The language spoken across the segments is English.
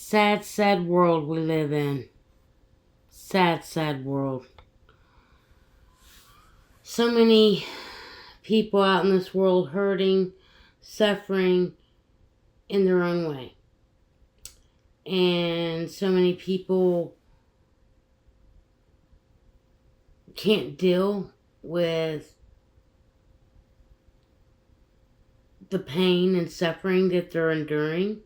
Sad, sad world we live in. Sad, sad world. So many people out in this world hurting, suffering in their own way. And so many people can't deal with the pain and suffering that they're enduring.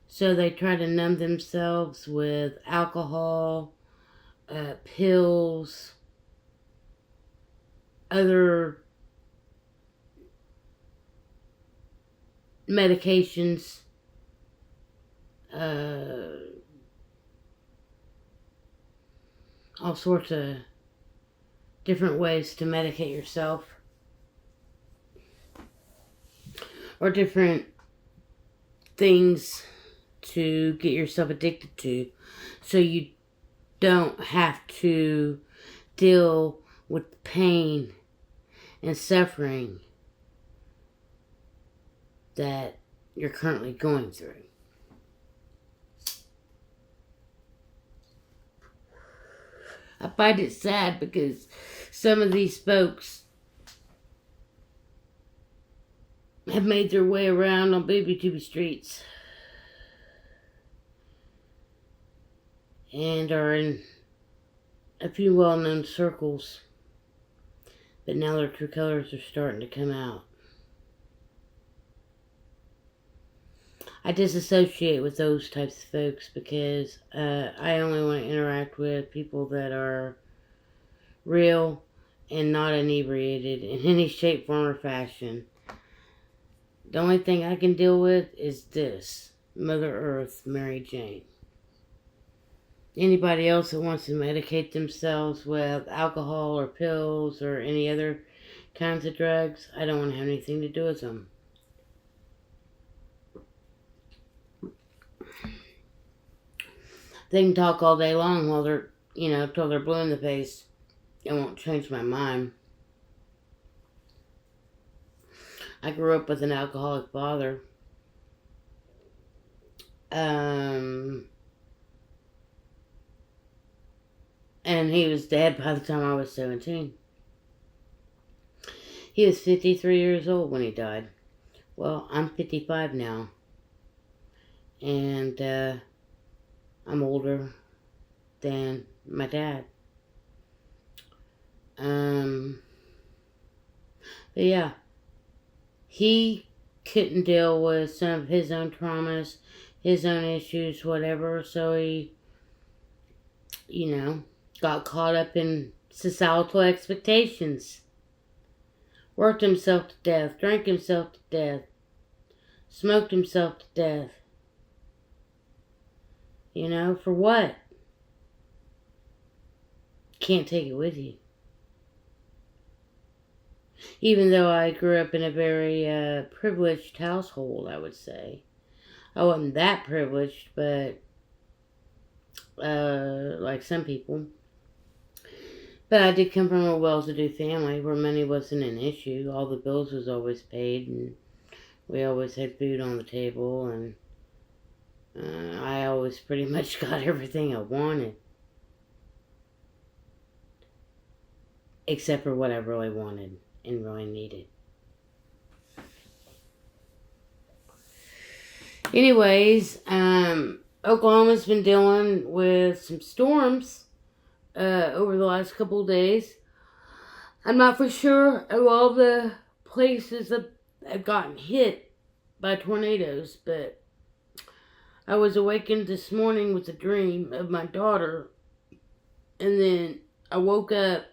So they try to numb themselves with alcohol, pills, other medications, all sorts of different ways to medicate yourself, or different things to get yourself addicted to, so you don't have to deal with pain and suffering that you're currently going through. I find it sad because some of these folks have made their way around on booby-tooby streets and are in a few well-known circles, but now their true colors are starting to come out. I disassociate with those types of folks because I only want to interact with people that are real and not inebriated in any shape, form, or fashion. The only thing I can deal with is this: Mother Earth, Mary Jane. Anybody else that wants to medicate themselves with alcohol or pills or any other kinds of drugs, I don't want to have anything to do with them. They can talk all day long while they're, till they're blue in the face. It won't change my mind. I grew up with an alcoholic father. And he was dead by the time I was 17. He was 53 years old when he died. Well, I'm 55 now. And I'm older than my dad. But yeah, he couldn't deal with some of his own traumas, his own issues, whatever, so he, got caught up in societal expectations. Worked himself to death, drank himself to death, smoked himself to death. For what? Can't take it with you. Even though I grew up in a very privileged household, I would say. I wasn't that privileged, but like some people. But I did come from a well-to-do family where money wasn't an issue. All the bills was always paid, and we always had food on the table, and I always pretty much got everything I wanted. Except for what I really wanted and really needed. Anyways, Oklahoma's been dealing with some storms over the last couple of days. I'm not for sure of all the places that have gotten hit by tornadoes, but I was awakened this morning with a dream of my daughter, and then I woke up,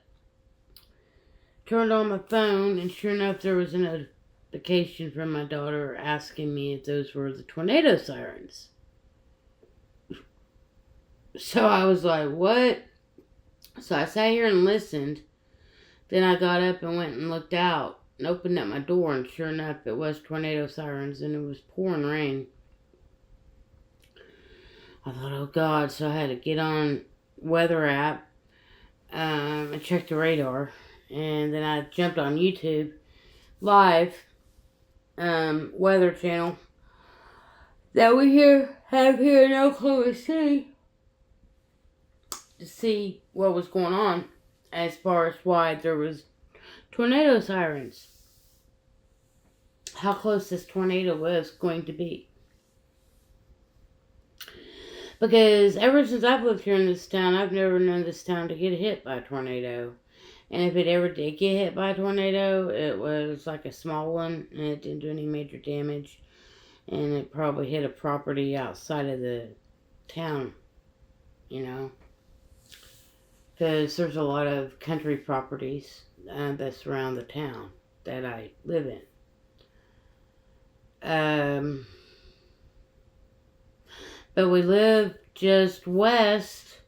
turned on my phone, and sure enough there was a notification from my daughter asking me if those were the tornado sirens. So I was like, what? So I sat here and listened. Then I got up and went and looked out and opened up my door, and sure enough it was tornado sirens, and it was pouring rain. I thought, oh God, so I had to get on weather app and check the radar. And then I jumped on YouTube live weather channel that we here have here in Oklahoma City to see what was going on as far as why there was tornado sirens. How close this tornado was going to be. Because ever since I've lived here in this town, I've never known this town to get hit by a tornado. And if it ever did get hit by a tornado, it was like a small one, and it didn't do any major damage. And it probably hit a property outside of the town, you know. Because there's a lot of country properties that surround the town that I live in. But we live just west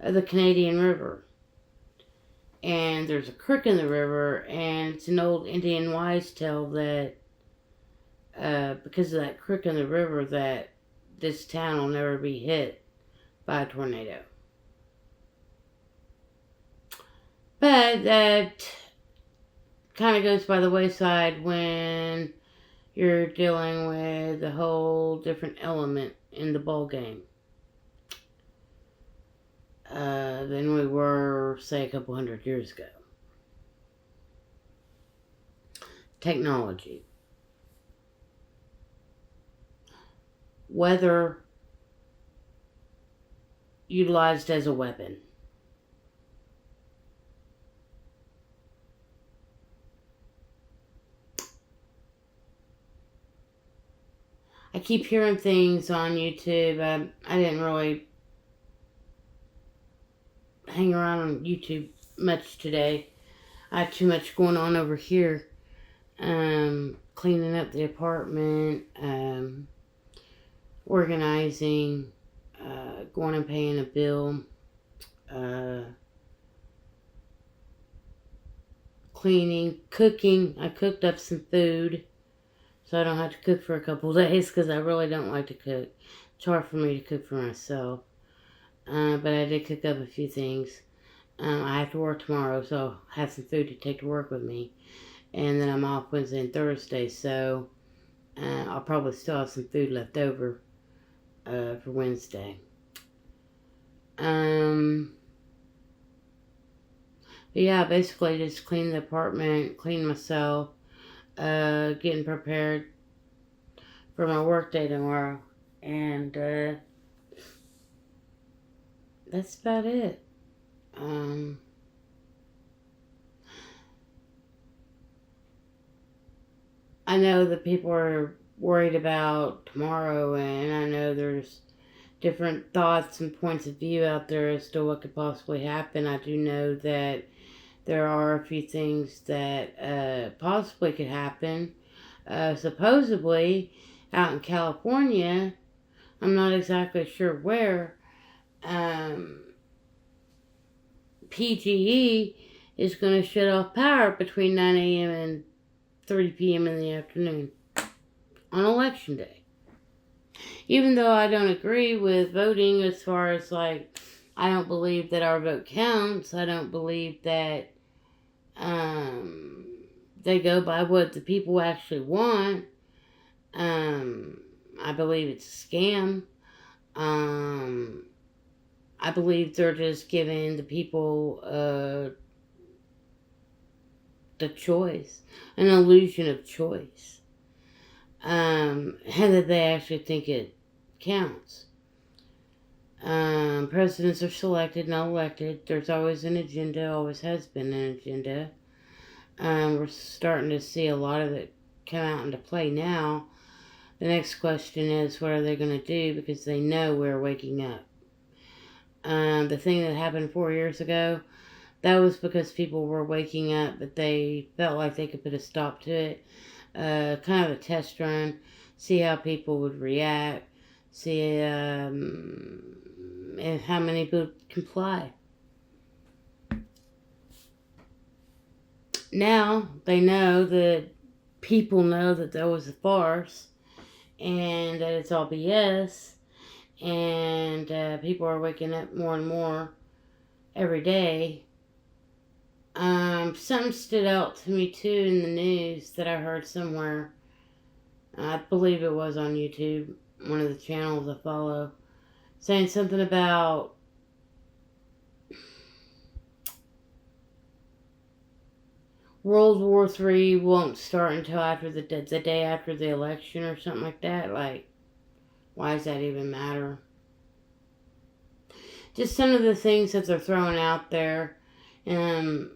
of the Canadian River. And there's a creek in the river, and it's an old Indian wise tale that because of that creek in the river that this town will never be hit by a tornado. But that kind of goes by the wayside when you're dealing with a whole different element in the ball game than we were, say, a couple hundred years ago. Technology. Weather utilized as a weapon. I keep hearing things on YouTube. I didn't really hang around on YouTube much today. I had too much going on over here. Cleaning up the apartment, organizing, going and paying a bill, cleaning, cooking. I cooked up some food, so I don't have to cook for a couple days because I really don't like to cook. It's hard for me to cook for myself. But I did cook up a few things. I have to work tomorrow, so I'll have some food to take to work with me. And then I'm off Wednesday and Thursday, so I'll probably still have some food left over for Wednesday. But yeah, basically just clean the apartment, clean myself, getting prepared for my work day tomorrow. And that's about it. I know that people are worried about tomorrow, and I know there's different thoughts and points of view out there as to what could possibly happen. I do know that there are a few things that possibly could happen. Supposedly, out in California, I'm not exactly sure where, PGE is going to shut off power between 9 a.m. and 3 p.m. in the afternoon on election day. Even though I don't agree with voting as far as, like, I don't believe that our vote counts. I don't believe that they go by what the people actually want. I believe it's a scam. I believe they're just giving the people the choice, an illusion of choice, and that they actually think it counts. Presidents are selected, not elected. There's always an agenda, always has been an agenda. We're starting to see a lot of it come out into play now. The next question is, what are they going to do? Because they know we're waking up. The thing that happened 4 years ago, that was because people were waking up, but they felt like they could put a stop to it. Kind of a test run, see how people would react, see if how many would comply. Now they know that people know that there was a farce and that it's all BS, and people are waking up more and more every day. Something stood out to me too in the news that I heard somewhere. I believe it was on YouTube. one of the channels I follow, saying something about World War III won't start until after the day after the election or something like that. Like, why does that even matter? Just some of the things that they're throwing out there in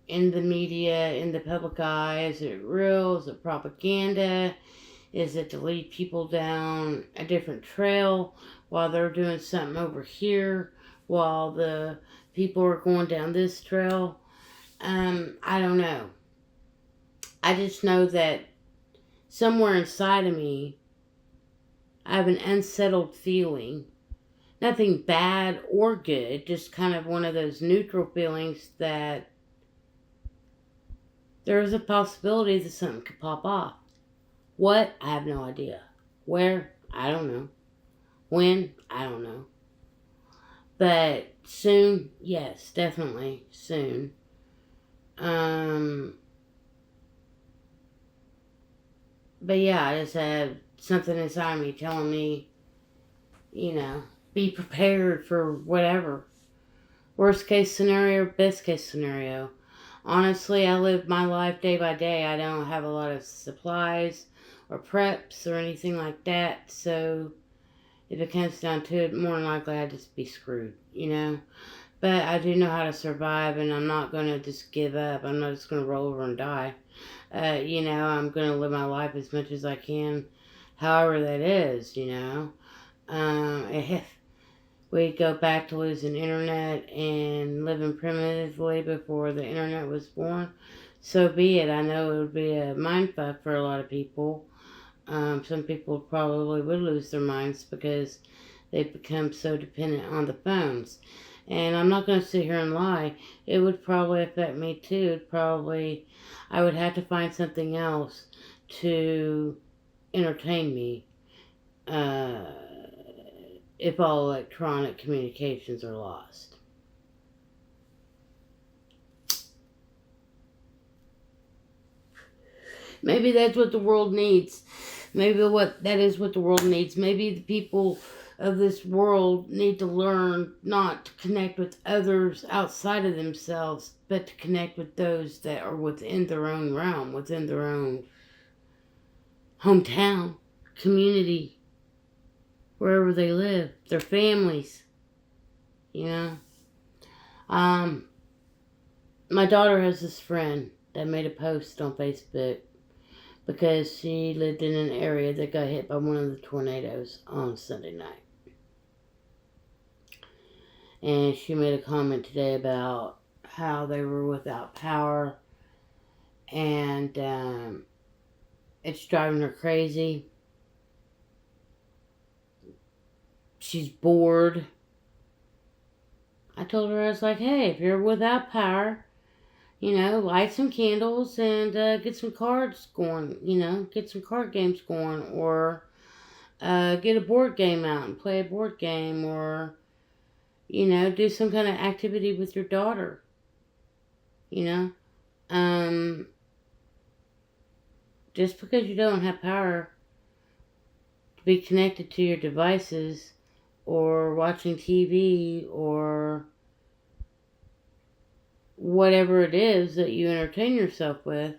the media, in the public eye. Is it real? Is it propaganda? Is it to lead people down a different trail while they're doing something over here while the people are going down this trail? I don't know. I just know that somewhere inside of me, I have an unsettled feeling. Nothing bad or good, just kind of one of those neutral feelings that there is a possibility that something could pop off. What? I have no idea. Where? I don't know. When? I don't know. But soon, yes, definitely soon. But yeah, I just have something inside me telling me, be prepared for whatever. Worst case scenario, best case scenario. Honestly, I live my life day by day. I don't have a lot of supplies or preps or anything like that. So if it comes down to it, more than likely I'd just be screwed, But I do know how to survive, and I'm not going to just give up. I'm not just going to roll over and die. I'm going to live my life as much as I can, however that is, If we go back to losing internet and living primitively before the internet was born, so be it. I know it would be a mindfuck for a lot of people. Some people probably would lose their minds because they've become so dependent on the phones. And I'm not going to sit here and lie. It would probably affect me too. I would have to find something else to entertain me if all electronic communications are lost. Maybe that's what the world needs. Maybe that is what the world needs. Maybe the people of this world need to learn not to connect with others outside of themselves, but to connect with those that are within their own realm, within their own hometown, community, wherever they live, their families, My daughter has this friend that made a post on Facebook because she lived in an area that got hit by one of the tornadoes on Sunday night. And she made a comment today about how they were without power, and it's driving her crazy. She's bored. I told her, I was like, hey, if you're without power, light some candles and get some cards going, get some card games going, or get a board game out and play a board game, or, do some kind of activity with your daughter, just because you don't have power to be connected to your devices or watching TV or whatever it is that you entertain yourself with,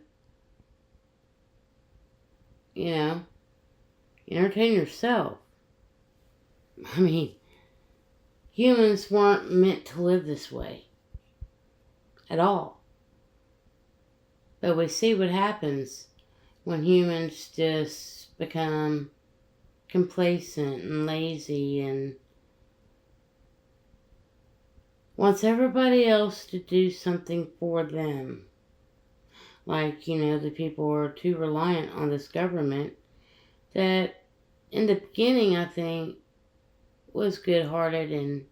entertain yourself. I mean, humans weren't meant to live this way at all. But we see what happens when humans just become complacent and lazy and wants everybody else to do something for them. Like, the people are too reliant on this government that in the beginning, I think, was good-hearted and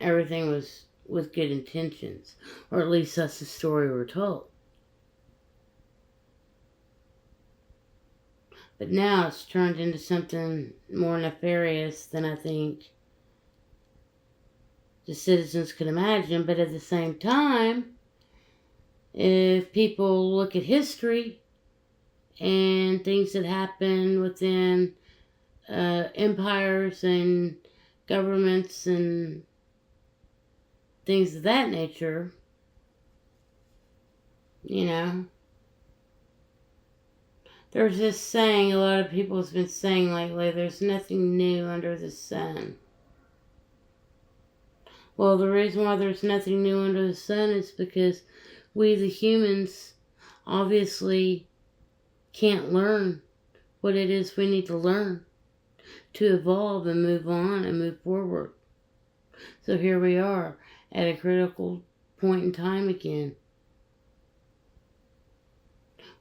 everything was with good intentions. Or at least that's the story we're told. But now it's turned into something more nefarious than I think the citizens could imagine. But at the same time, if people look at history and things that happened within empires and governments and things of that nature, you know. There's this saying a lot of people have been saying lately, there's nothing new under the sun. Well, the reason why there's nothing new under the sun is because we, the humans, obviously can't learn what it is we need to learn to evolve and move on and move forward. So here we are at a critical point in time again,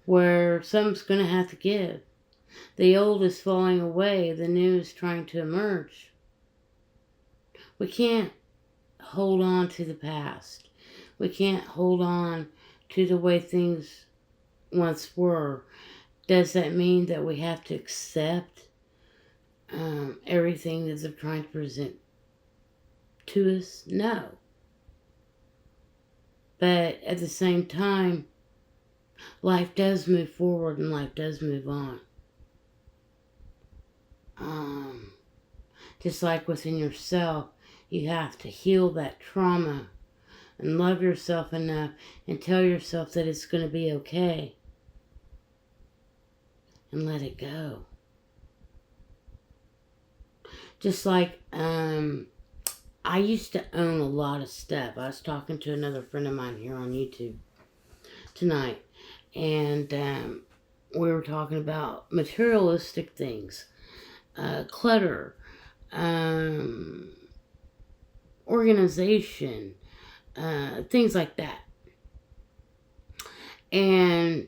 where something's going to have to give. The old is falling away, the new is trying to emerge. We can't hold on to the past. We can't hold on to the way things once were. Does that mean that we have to accept everything that they're trying to present to us? No. But at the same time, life does move forward and life does move on. Just like within yourself, you have to heal that trauma and love yourself enough and tell yourself that it's going to be okay. And let it go. Just like, I used to own a lot of stuff. I was talking to another friend of mine here on YouTube tonight. And we were talking about materialistic things. Clutter. Organization. Things like that. And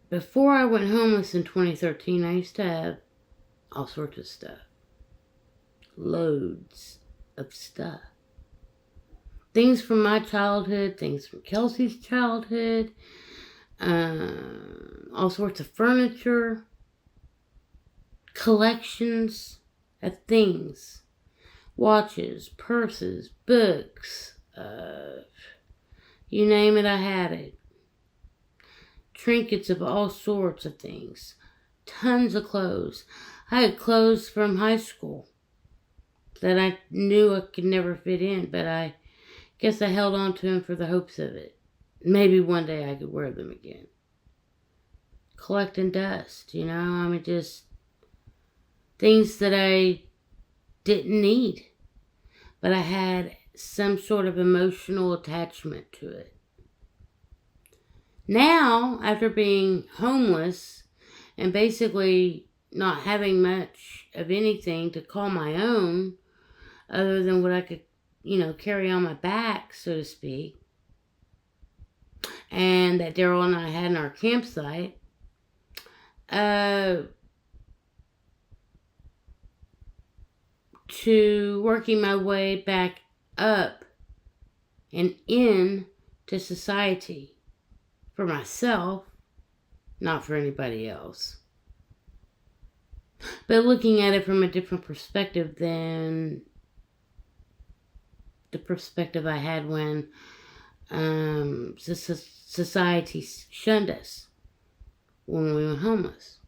before I went homeless in 2013, I used to have all sorts of stuff. Loads of stuff. Things from my childhood, things from Kelsey's childhood, all sorts of furniture, collections of things, watches, purses, books, you name it, I had it. Trinkets of all sorts of things. Tons of clothes. I had clothes from high school that I knew I could never fit in, but I guess I held on to them for the hopes of it. Maybe one day I could wear them again. Collecting dust, you know? I mean, just things that I didn't need, but I had some sort of emotional attachment to it. Now, after being homeless and basically not having much of anything to call my own, other than what I could, carry on my back, so to speak, and that Daryl and I had in our campsite, to working my way back up and in to society for myself, not for anybody else. But looking at it from a different perspective than the perspective I had when society shunned us when we went homeless.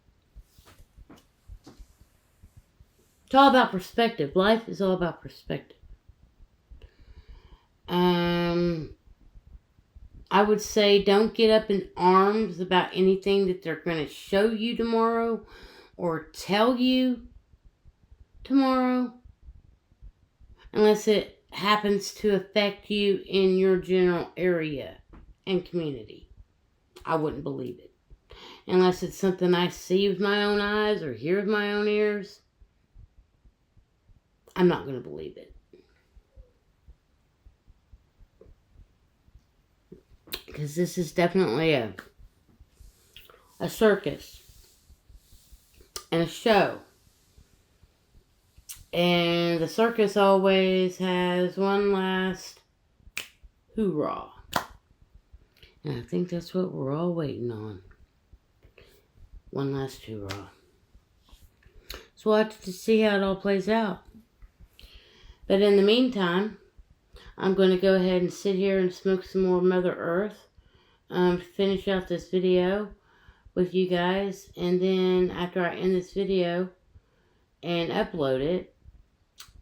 It's all about perspective. Life is all about perspective. I would say don't get up in arms about anything that they're going to show you tomorrow or tell you tomorrow, unless it happens to affect you in your general area and community. I wouldn't believe it. Unless it's something I see with my own eyes or hear with my own ears, I'm not going to believe it. Because this is definitely a circus and a show. And the circus always has one last hoorah. And I think that's what we're all waiting on. One last hoorah. So we'll have to see how it all plays out. But in the meantime, I'm going to go ahead and sit here and smoke some more Mother Earth. Finish out this video with you guys. And then after I end this video and upload it,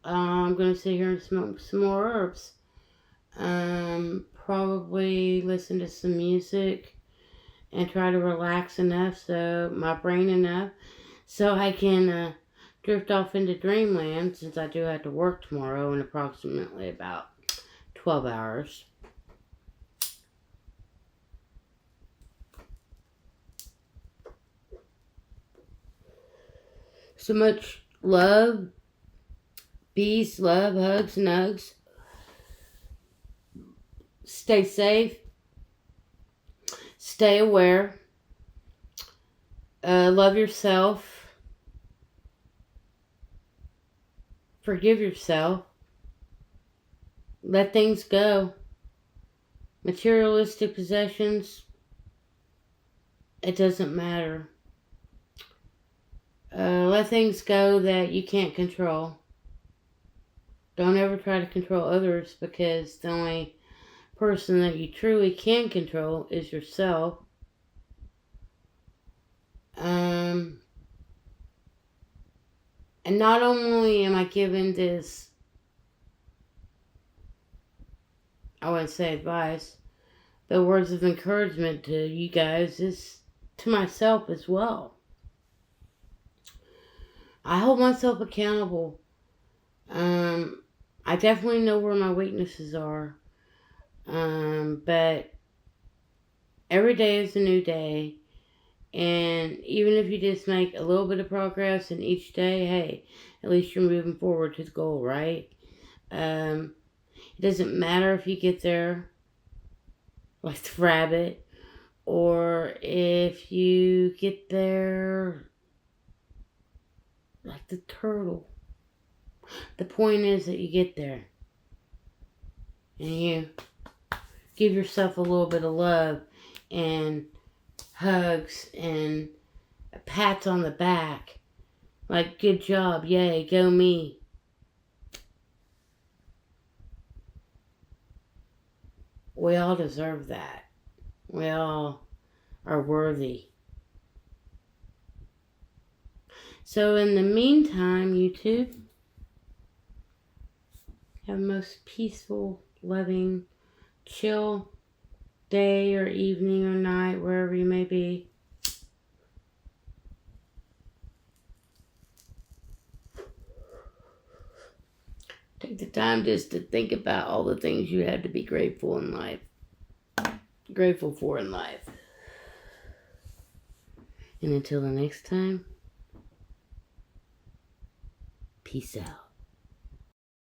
I'm going to sit here and smoke some more herbs. Probably listen to some music and try to relax enough, so my brain enough, so I can drift off into dreamland, since I do have to work tomorrow in approximately about 12 hours. So much love, peace, love, hugs, nugs. Stay safe. Stay aware. Love yourself. Forgive yourself. Let things go. Materialistic possessions, it doesn't matter. Let things go that you can't control. Don't ever try to control others, because the only person that you truly can control is yourself. And not only am I giving this, I wouldn't say advice, but words of encouragement to you guys, is to myself as well. I hold myself accountable. I definitely know where my weaknesses are. But every day is a new day. And even if you just make a little bit of progress in each day, hey, at least you're moving forward to the goal, right? It doesn't matter if you get there like the rabbit, or if you get there like the turtle. The point is that you get there. And you give yourself a little bit of love and hugs and pats on the back. Like, good job, yay, go me. We all deserve that. We all are worthy. So in the meantime, YouTube, have a most peaceful, loving, chill day or evening or night, wherever you may be. Take the time just to think about all the things you had to be grateful in life. Grateful for in life. And until the next time, peace out.